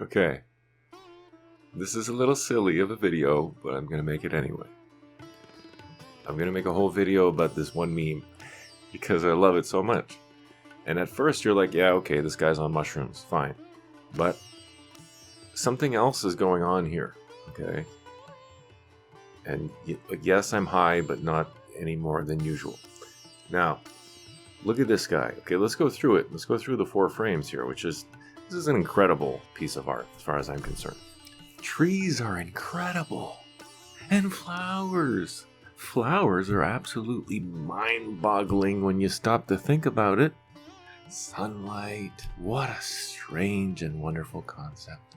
Okay. This is a little silly of a video, but I'm going to make it anyway. I'm going to make a whole video about this one meme because I love it so much. And at first you're like, yeah, okay, this guy's on mushrooms, fine. But something else is going on here, okay? And yes, I'm high, but not any more than usual. Now, look at this guy. Okay, let's go through it. Let's go through the 4 frames here, this is an incredible piece of art as far as I'm concerned. Trees are incredible. And flowers. Flowers are absolutely mind-boggling when you stop to think about it. Sunlight. What a strange and wonderful concept.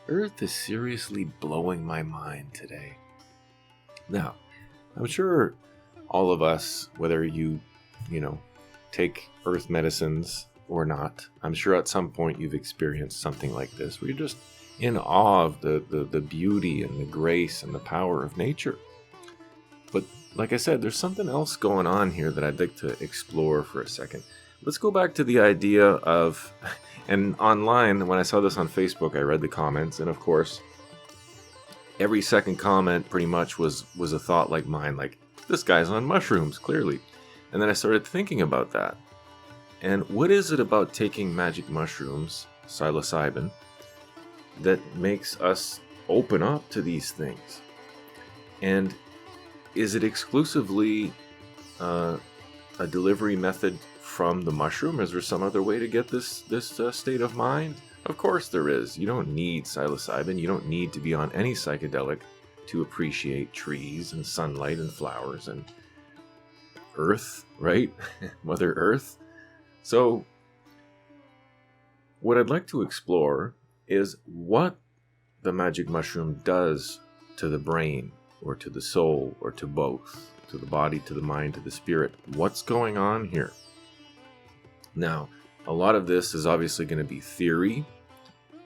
Earth is seriously blowing my mind today. Now, I'm sure all of us, whether you take earth medicines or not, I'm sure at some point you've experienced something like this, where you're just in awe of the beauty and the grace and the power of nature. But like I said, there's something else going on here that I'd like to explore for a second. Let's go back to the idea of, and online, when I saw this on Facebook, I read the comments, and of course, every second comment pretty much was a thought like mine, like, this guy's on mushrooms, clearly. And then I started thinking about that. And what is it about taking magic mushrooms, psilocybin, that makes us open up to these things? And is it exclusively a delivery method from the mushroom? Is there some other way to get this state of mind? Of course there is. You don't need psilocybin. You don't need to be on any psychedelic to appreciate trees and sunlight and flowers and Earth, right? Mother Earth. So what I'd like to explore is what the magic mushroom does to the brain, or to the soul, or to both, to the body, to the mind, to the spirit. What's going on here? Now, a lot of this is obviously going to be theory.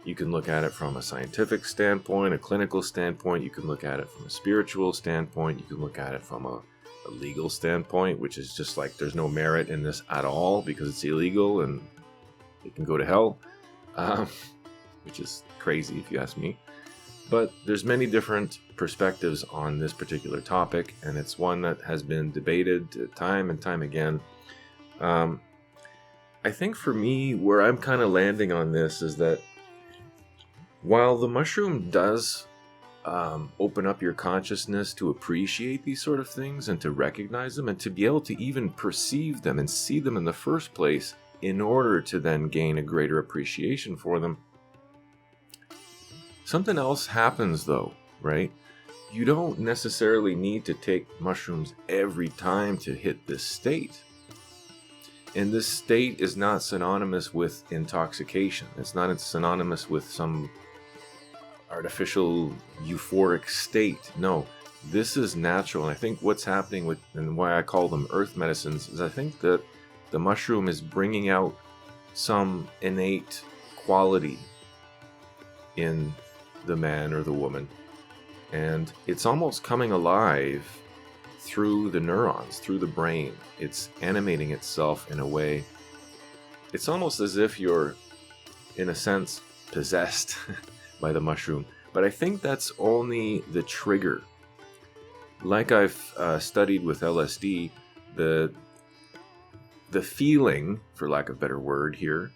You can look at it from a scientific standpoint, a clinical standpoint. You can look at it from a spiritual standpoint. You can look at it from a legal standpoint, which is just like there's no merit in this at all because it's illegal and it can go to hell, which is crazy if you ask me. But there's many different perspectives on this particular topic, and it's one that has been debated time and time again. I think for me, where I'm kind of landing on this is that while the mushroom does open up your consciousness to appreciate these sort of things and to recognize them and to be able to even perceive them and see them in the first place in order to then gain a greater appreciation for them, something else happens though, right? You don't necessarily need to take mushrooms every time to hit this state. And this state is not synonymous with intoxication. It's not synonymous with some artificial euphoric state. No, this is natural. And I think what's happening with, and why I call them earth medicines, is I think that the mushroom is bringing out some innate quality in the man or the woman. And it's almost coming alive through the neurons, through the brain. It's animating itself in a way. It's almost as if you're, in a sense, possessed by the mushroom. But I think that's only the trigger. Like I've studied with LSD, the feeling, for lack of a better word here,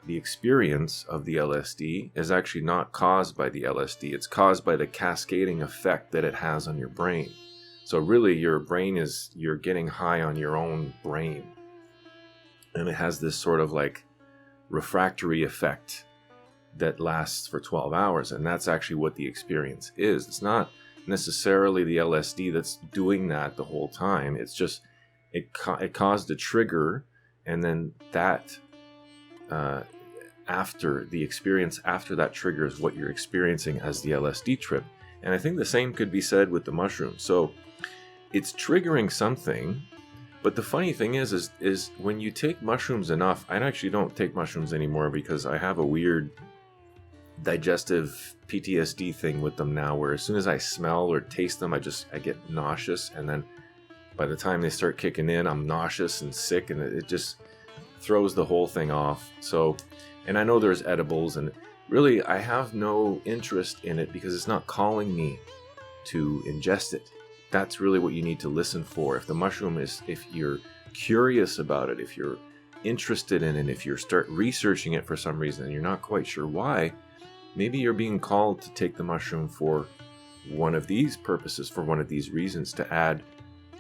the experience of the LSD is actually not caused by the LSD. It's caused by the cascading effect that it has on your brain. So really, your brain you're getting high on your own brain. And it has this sort of like refractory effect that lasts for 12 hours. And that's actually what the experience is. It's not necessarily the LSD that's doing that the whole time. It's just, it caused a trigger, and then that, after the experience after that trigger is what you're experiencing as the LSD trip. And I think the same could be said with the mushroom. So it's triggering something. But the funny thing is when you take mushrooms enough, I actually don't take mushrooms anymore because I have a weird digestive PTSD thing with them now, where as soon as I smell or taste them, I get nauseous, and then by the time they start kicking in, I'm nauseous and sick, and it just throws the whole thing off. So, and I know there's edibles, and really, I have no interest in it because it's not calling me to ingest it. That's really what you need to listen for. If the mushroom is, if you're curious about it, if you're interested in it, if you start researching it for some reason and you're not quite sure why, maybe you're being called to take the mushroom for one of these purposes, for one of these reasons, to add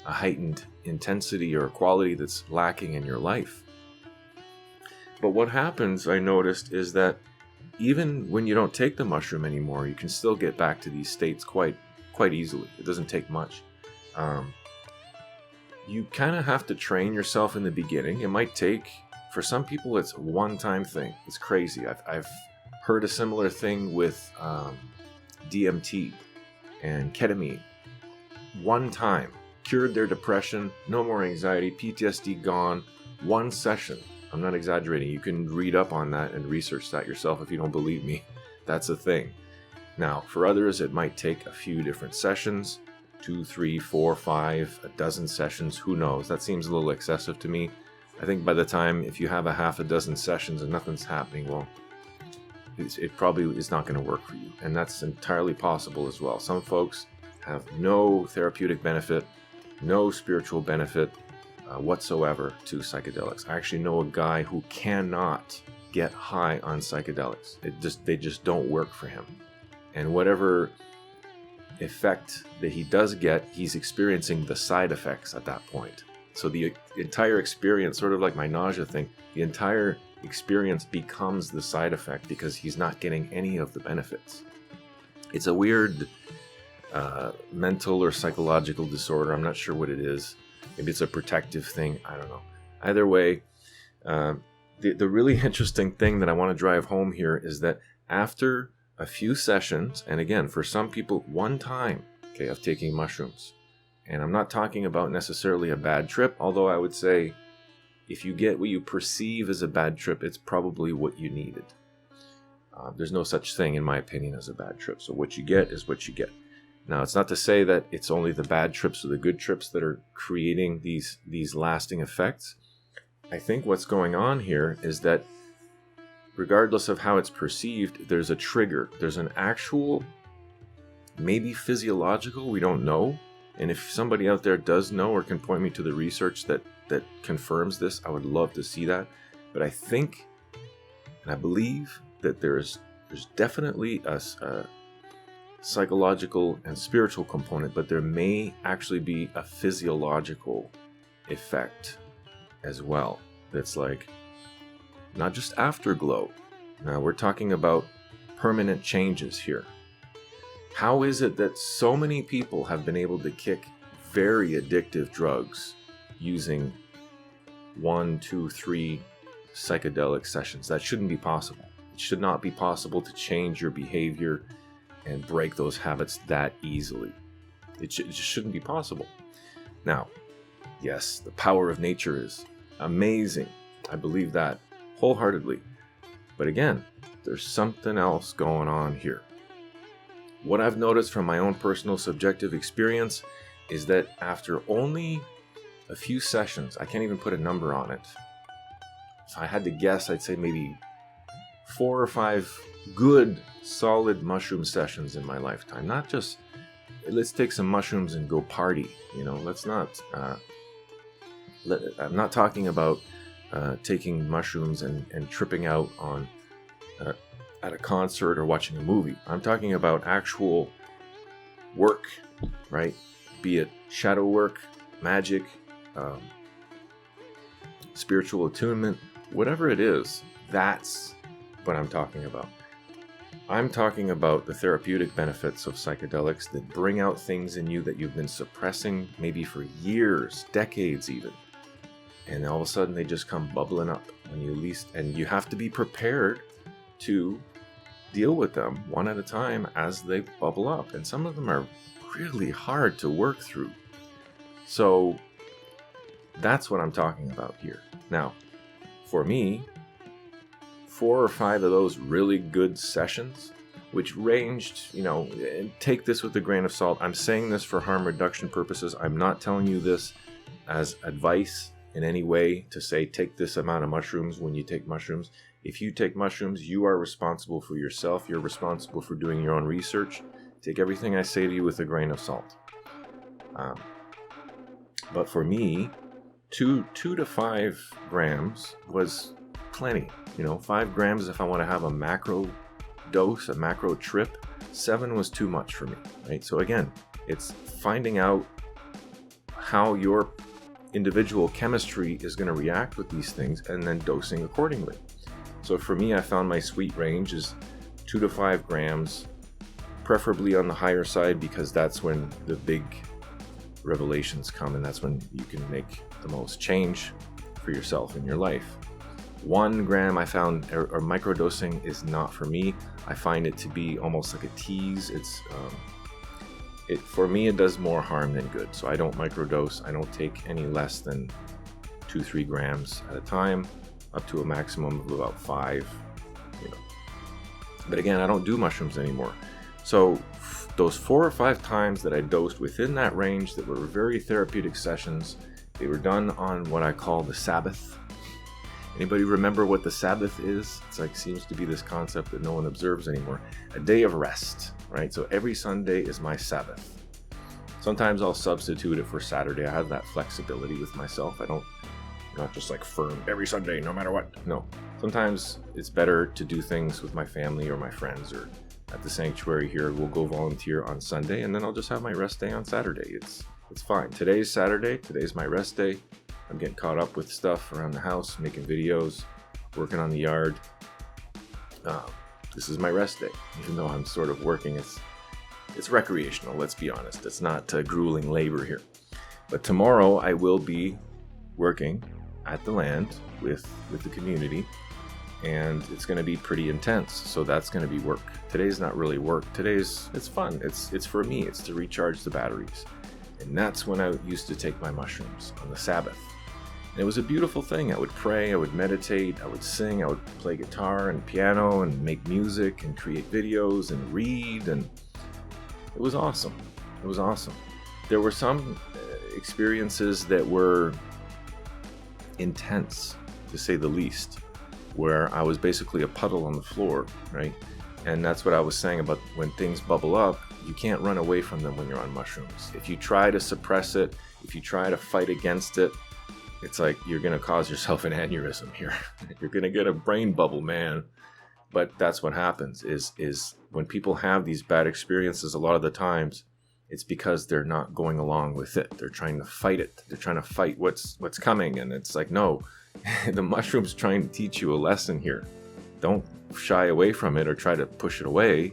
a heightened intensity or quality that's lacking in your life. But what happens, I noticed, is that even when you don't take the mushroom anymore, you can still get back to these states quite easily. It doesn't take much. You kind of have to train yourself in the beginning. It might take, for some people, it's a one-time thing. It's crazy. I've heard a similar thing with DMT and ketamine. One time, cured their depression, no more anxiety, PTSD gone, one session. I'm not exaggerating. You can read up on that and research that yourself if you don't believe me. That's a thing. Now, for others, it might take a few different sessions, 2, 3, 4, 5, a dozen sessions, who knows? That seems a little excessive to me. I think by the time, if you have a half a dozen sessions and nothing's happening, well, it probably is not going to work for you. And that's entirely possible as well. Some folks have no therapeutic benefit, no spiritual benefit whatsoever to psychedelics. I actually know a guy who cannot get high on psychedelics. They just don't work for him. And whatever effect that he does get, he's experiencing the side effects at that point. So the entire experience, sort of like my nausea thing, the entire experience becomes the side effect because he's not getting any of the benefits. It's a weird mental or psychological disorder. I'm not sure what it is. Maybe it's a protective thing. I don't know. Either way, the really interesting thing that I want to drive home here is that after a few sessions, and again, for some people, one time, of taking mushrooms, and I'm not talking about necessarily a bad trip, although I would say if you get what you perceive as a bad trip, it's probably what you needed. There's no such thing, in my opinion, as a bad trip. So what you get is what you get. Now, it's not to say that it's only the bad trips or the good trips that are creating these lasting effects. I think what's going on here is that regardless of how it's perceived, there's a trigger. There's an actual, maybe physiological, we don't know. And if somebody out there does know or can point me to the research that confirms this, I would love to see that. But I think, and I believe that there's definitely a psychological and spiritual component, but there may actually be a physiological effect as well. That's like, not just afterglow. Now we're talking about permanent changes here. How is it that so many people have been able to kick very addictive drugs using 1, 2, 3 psychedelic sessions? That shouldn't be possible. It should not be possible to change your behavior and break those habits that easily. It just shouldn't be possible. Now, yes, the power of nature is amazing. I believe that wholeheartedly. But again, there's something else going on here. What I've noticed from my own personal subjective experience is that after only a few sessions, I can't even put a number on it. If I had to guess, I'd say maybe 4 or 5 good, solid mushroom sessions in my lifetime. Not just, let's take some mushrooms and go party. Let's not. I'm not talking about taking mushrooms and tripping out on at a concert or watching a movie. I'm talking about actual work, right? Be it shadow work, magic, spiritual attunement, whatever it is, that's what I'm talking about. I'm talking about the therapeutic benefits of psychedelics that bring out things in you that you've been suppressing maybe for years, decades even. And all of a sudden they just come bubbling up when you least, and you have to be prepared to deal with them one at a time as they bubble up. And some of them are really hard to work through. So that's what I'm talking about here. Now, for me, 4 or 5 of those really good sessions, which ranged, and take this with a grain of salt. I'm saying this for harm reduction purposes. I'm not telling you this as advice in any way to say take this amount of mushrooms when you take mushrooms. If you take mushrooms, you are responsible for yourself. You're responsible for doing your own research. Take everything I say to you with a grain of salt. But for me, 2 to 5 grams was plenty. 5 grams if I want to have a macro dose, a macro trip. 7 was too much for me, right? So again, it's finding out how your individual chemistry is going to react with these things and then dosing accordingly. So for me, I found my sweet range is 2 to 5 grams, preferably on the higher side, because that's when the big revelations come and that's when you can make the most change for yourself in your life. 1 gram I found, or microdosing, is not for me. I find it to be almost like a tease. For me, it does more harm than good. So I don't microdose. I don't take any less than 2-3 grams at a time, up to a maximum of about 5. But again, I don't do mushrooms anymore. So those 4 or 5 times that I dosed within that range that were very therapeutic sessions, they were done on what I call the Sabbath. Anybody remember what the Sabbath is? Seems to be this concept that no one observes anymore. A day of rest, right? So every Sunday is my Sabbath. Sometimes I'll substitute it for Saturday. I have that flexibility with myself. I'm not just firm every Sunday, no matter what. No. Sometimes it's better to do things with my family or my friends, or at the sanctuary here. We'll go volunteer on Sunday, and then I'll just have my rest day on Saturday. It's fine. Today's Saturday. Today's my rest day. I'm getting caught up with stuff around the house, making videos, working on the yard. This is my rest day. Even though I'm sort of working, it's recreational, let's be honest. It's not grueling labor here. But tomorrow I will be working at the land with the community, and it's going to be pretty intense. So that's going to be work. Today's not really work. It's fun. It's for me. It's to recharge the batteries. And that's when I used to take my mushrooms, on the Sabbath. And it was a beautiful thing. I would pray, I would meditate, I would sing, I would play guitar and piano and make music and create videos and read, and it was awesome. It was awesome. There were some experiences that were intense, to say the least, where I was basically a puddle on the floor, right? And that's what I was saying about when things bubble up, you can't run away from them when you're on mushrooms. If you try to suppress it, if you try to fight against it, it's like you're going to cause yourself an aneurysm here. You're going to get a brain bubble, man. But that's what happens is when people have these bad experiences, a lot of the times it's because they're not going along with it. They're trying to fight it. They're trying to fight what's coming. And it's like, no, the mushroom's trying to teach you a lesson here. Don't shy away from it or try to push it away.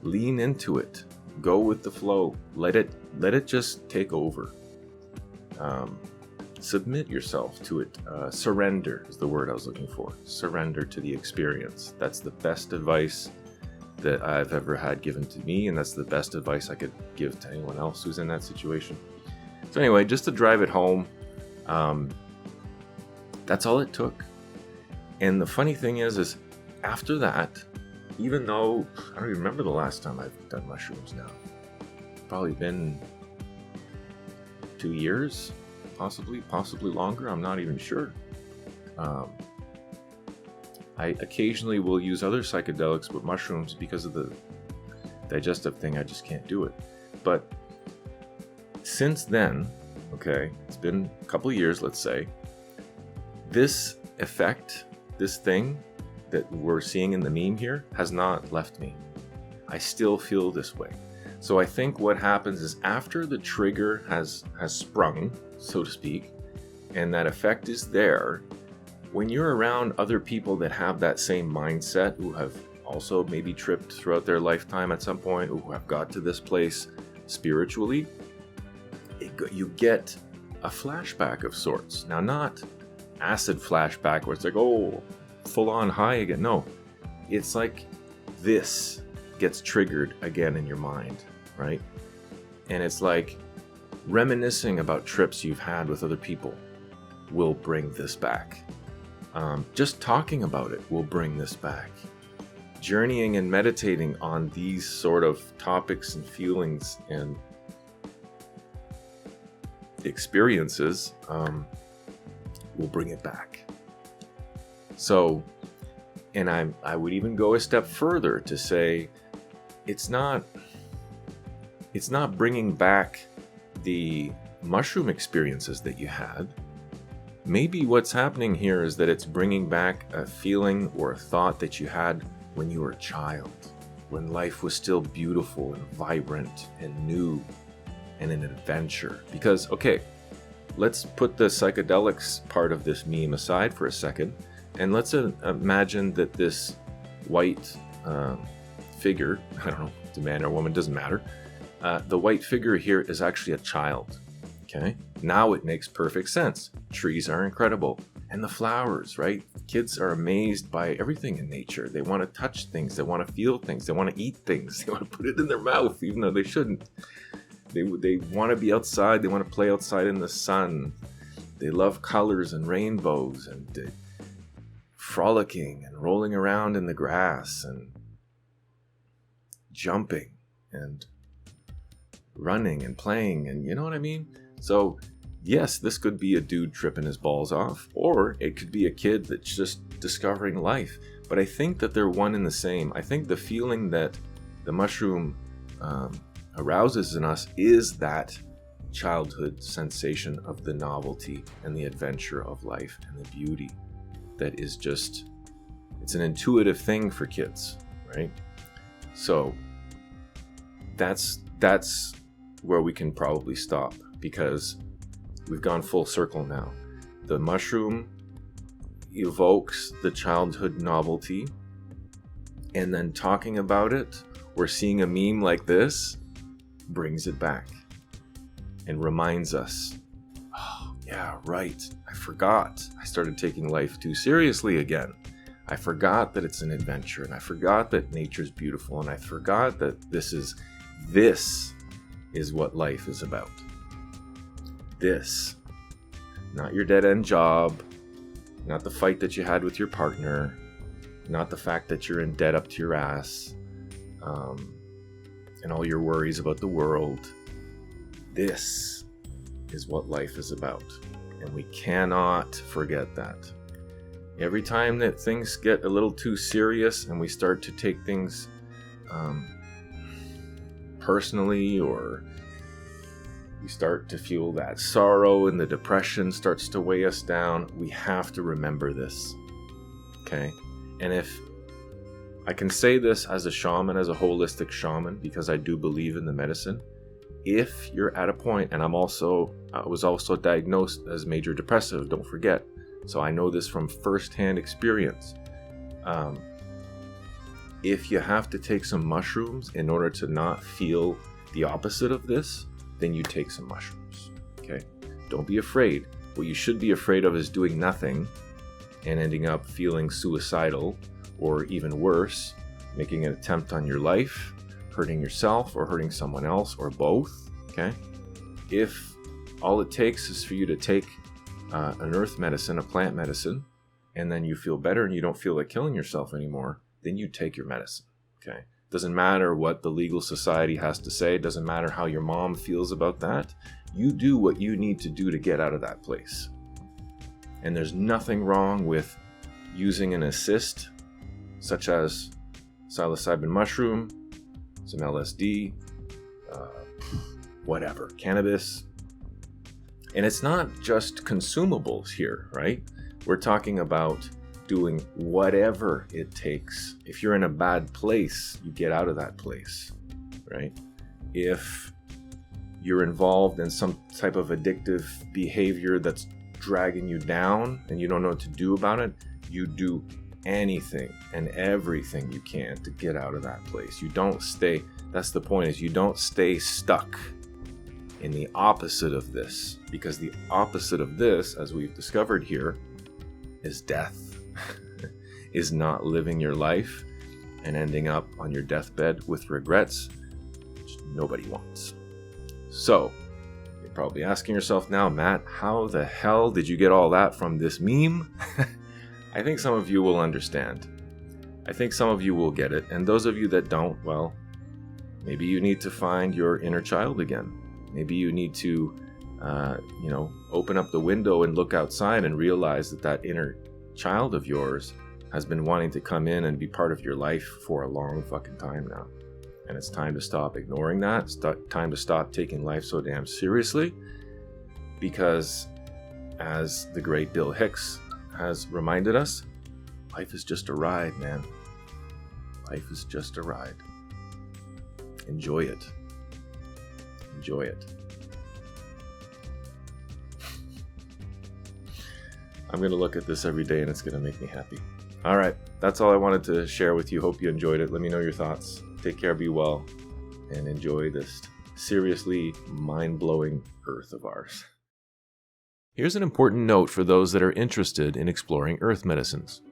Lean into it. Go with the flow. Let it just take over. Submit yourself to it. Surrender is the word I was looking for. Surrender to the experience. That's the best advice that I've ever had given to me, and that's the best advice I could give to anyone else who's in that situation. So anyway, just to drive it home, that's all it took. And the funny thing is after that, even though I don't even remember the last time I've done mushrooms now, probably been 2 years, possibly longer. I'm not even sure. I occasionally will use other psychedelics, but mushrooms, because of the digestive thing, I just can't do it. But since then, okay, it's been a couple of years, let's say, this effect, this thing that we're seeing in the meme here has not left me. I still feel this way. So I think what happens is after the trigger has sprung, so to speak, and that effect is there, when you're around other people that have that same mindset, who have also maybe tripped throughout their lifetime at some point, who have got to this place spiritually, you get a flashback of sorts. Now, not acid flashback where it's like, oh, full on high again. No, it's like this gets triggered again in your mind, right? And it's like reminiscing about trips you've had with other people will bring this back. Just talking about it will bring this back. Journeying and meditating on these sort of topics and feelings and experiences will bring it back. So And I would even go a step further to say it's not bringing back the mushroom experiences that you had. Maybe what's happening here is that it's bringing back a feeling or a thought that you had when you were a child, when life was still beautiful and vibrant and new and an adventure. Because, okay, let's put the psychedelics part of this meme aside for a second, and let's imagine that this white figure, I don't know, it's a man or a woman, doesn't matter. The white figure here is actually a child. Okay, now it makes perfect sense. Trees are incredible. And the flowers, right? Kids are amazed by everything in nature. They want to touch things. They want to feel things. They want to eat things. They want to put it in their mouth, even though they shouldn't. They want to be outside. They want to play outside in the sun. They love colors and rainbows and frolicking and rolling around in the grass and jumping and running and playing, and you know what I mean? So yes, this could be a dude tripping his balls off, or it could be a kid that's just discovering life. But I think that they're one and the same. I think the feeling that the mushroom arouses in us is that childhood sensation of the novelty and the adventure of life and the beauty that is just, it's an intuitive thing for kids, right? So that's where we can probably stop, because we've gone full circle now. The mushroom evokes the childhood novelty, and then talking about it or seeing a meme like this brings it back and reminds us, oh yeah, right, I forgot. I started taking life too seriously again. I forgot that it's an adventure, and I forgot that nature's beautiful, and I forgot that this is what life is about. This, not your dead-end job, not the fight that you had with your partner, not the fact that you're in debt up to your ass, and all your worries about the world. This is what life is about, and we cannot forget that. Every time that things get a little too serious and we start to take things personally, or we start to feel that sorrow and the depression starts to weigh us down, we have to remember this, okay? And if I can say this as a shaman, as a holistic shaman, because I do believe in the medicine, if you're at a point, and I was also diagnosed as major depressive, don't forget, so I know this from firsthand experience. If you have to take some mushrooms in order to not feel the opposite of this, then you take some mushrooms, okay? Don't be afraid. What you should be afraid of is doing nothing and ending up feeling suicidal, or even worse, making an attempt on your life, hurting yourself or hurting someone else, or both, okay? If all it takes is for you to take an earth medicine, a plant medicine, and then you feel better and you don't feel like killing yourself anymore, then you take your medicine, okay? Doesn't matter what the legal society has to say. Doesn't matter how your mom feels about that. You do what you need to do to get out of that place. And there's nothing wrong with using an assist, such as psilocybin mushroom, some LSD, whatever, cannabis. And it's not just consumables here, right? We're talking about doing whatever it takes. If you're in a bad place, you get out of that place, right? If you're involved in some type of addictive behavior that's dragging you down and you don't know what to do about it, you do anything and everything you can to get out of that place. You don't stay, that's the point, is you don't stay stuck in the opposite of this, because the opposite of this, as we've discovered here, is death. Is not living your life and ending up on your deathbed with regrets, which nobody wants. So, you're probably asking yourself now, Matt, how the hell did you get all that from this meme? I think some of you will understand. I think some of you will get it, and those of you that don't, well, maybe you need to find your inner child again. Maybe you need to, open up the window and look outside and realize that inner child of yours has been wanting to come in and be part of your life for a long fucking time now. And it's time to stop ignoring that. It's time to stop taking life so damn seriously. Because, as the great Bill Hicks has reminded us, life is just a ride, man. Life is just a ride. Enjoy it. Enjoy it. I'm going to look at this every day and it's going to make me happy. All right, that's all I wanted to share with you. Hope you enjoyed it. Let me know your thoughts. Take care, be well, and enjoy this seriously mind-blowing earth of ours. Here's an important note for those that are interested in exploring earth medicines.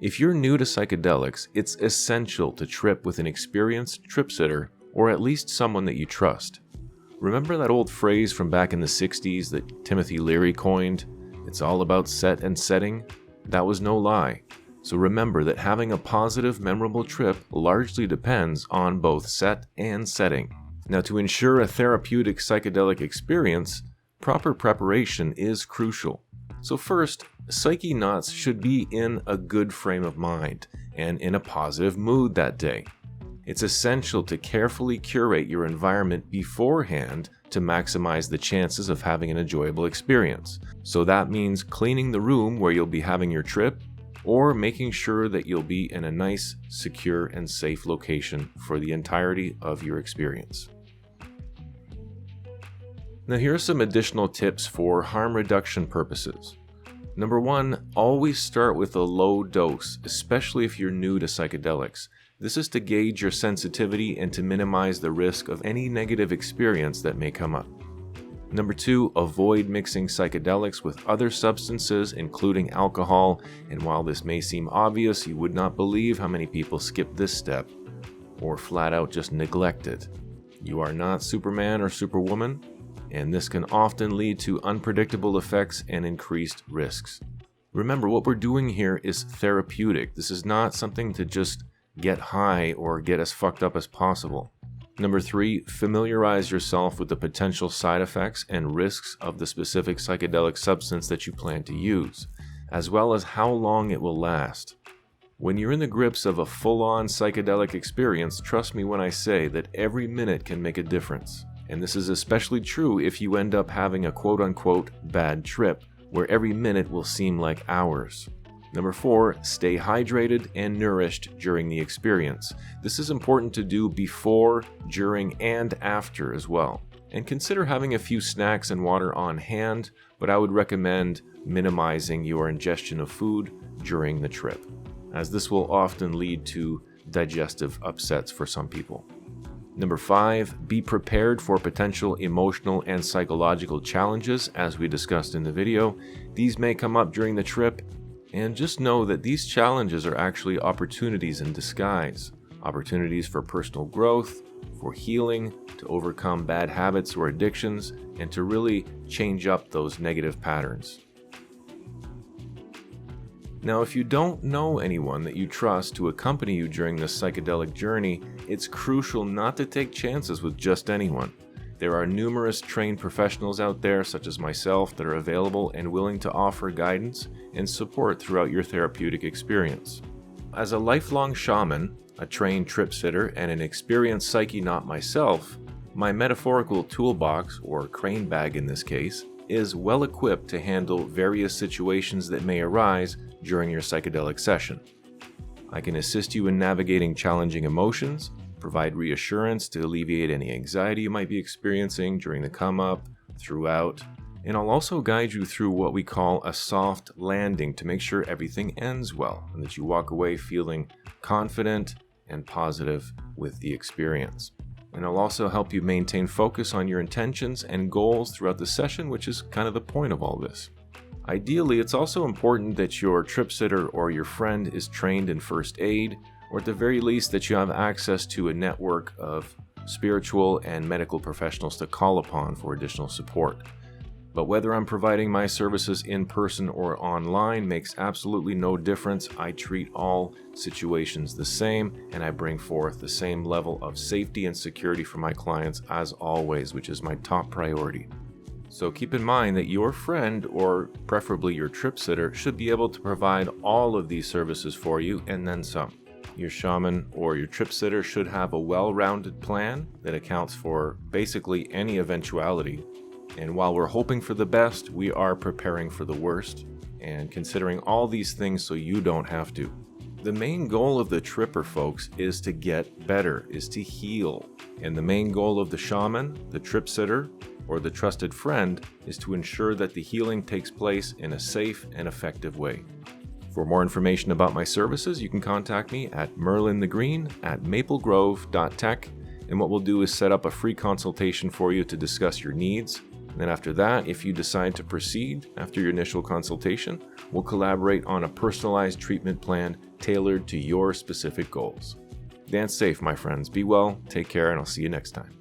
If you're new to psychedelics, it's essential to trip with an experienced trip sitter or at least someone that you trust. Remember that old phrase from back in the 60s that Timothy Leary coined? It's all about set and setting? That was no lie. So remember that having a positive, memorable trip largely depends on both set and setting. Now, to ensure a therapeutic psychedelic experience, proper preparation is crucial. So first, psychonauts should be in a good frame of mind and in a positive mood that day. It's essential to carefully curate your environment beforehand to maximize the chances of having an enjoyable experience. So that means cleaning the room where you'll be having your trip, or making sure that you'll be in a nice, secure, and safe location for the entirety of your experience. Now here are some additional tips for harm reduction purposes. Number 1, always start with a low dose, especially if you're new to psychedelics. This is to gauge your sensitivity and to minimize the risk of any negative experience that may come up. Number 2, avoid mixing psychedelics with other substances, including alcohol, and while this may seem obvious, you would not believe how many people skip this step, or flat out just neglect it. You are not Superman or Superwoman, and this can often lead to unpredictable effects and increased risks. Remember, what we're doing here is therapeutic. This is not something to just get high or get as fucked up as possible. Number 3, familiarize yourself with the potential side effects and risks of the specific psychedelic substance that you plan to use, as well as how long it will last. When you're in the grips of a full-on psychedelic experience, trust me when I say that every minute can make a difference. And this is especially true if you end up having a quote-unquote bad trip, where every minute will seem like hours. Number 4, stay hydrated and nourished during the experience. This is important to do before, during, and after as well. And consider having a few snacks and water on hand, but I would recommend minimizing your ingestion of food during the trip, as this will often lead to digestive upsets for some people. Number 5, be prepared for potential emotional and psychological challenges, as we discussed in the video. These may come up during the trip, and just know that these challenges are actually opportunities in disguise. Opportunities for personal growth, for healing, to overcome bad habits or addictions, and to really change up those negative patterns. Now, if you don't know anyone that you trust to accompany you during this psychedelic journey, it's crucial not to take chances with just anyone. There are numerous trained professionals out there, such as myself, that are available and willing to offer guidance and support throughout your therapeutic experience. As a lifelong shaman, a trained trip sitter, and an experienced psychonaut myself, my metaphorical toolbox, or crane bag in this case, is well equipped to handle various situations that may arise during your psychedelic session. I can assist you in navigating challenging emotions, provide reassurance to alleviate any anxiety you might be experiencing during the come-up, throughout, and I'll also guide you through what we call a soft landing to make sure everything ends well and that you walk away feeling confident and positive with the experience. And I'll also help you maintain focus on your intentions and goals throughout the session, which is kind of the point of all this. Ideally, it's also important that your trip sitter or your friend is trained in first aid, or at the very least that you have access to a network of spiritual and medical professionals to call upon for additional support. But whether I'm providing my services in person or online makes absolutely no difference. I treat all situations the same, and I bring forth the same level of safety and security for my clients as always, which is my top priority. So keep in mind that your friend, or preferably your trip sitter, should be able to provide all of these services for you and then some. Your shaman or your trip sitter should have a well-rounded plan that accounts for basically any eventuality. And while we're hoping for the best, we are preparing for the worst and considering all these things so you don't have to. The main goal of the tripper, folks, is to get better, is to heal. And the main goal of the shaman, the trip sitter, or the trusted friend is to ensure that the healing takes place in a safe and effective way. For more information about my services, you can contact me at merlinthegreen@maplegrove.tech, and what we'll do is set up a free consultation for you to discuss your needs. And then after that, if you decide to proceed after your initial consultation, we'll collaborate on a personalized treatment plan tailored to your specific goals. Dance safe, my friends. Be well, take care, and I'll see you next time.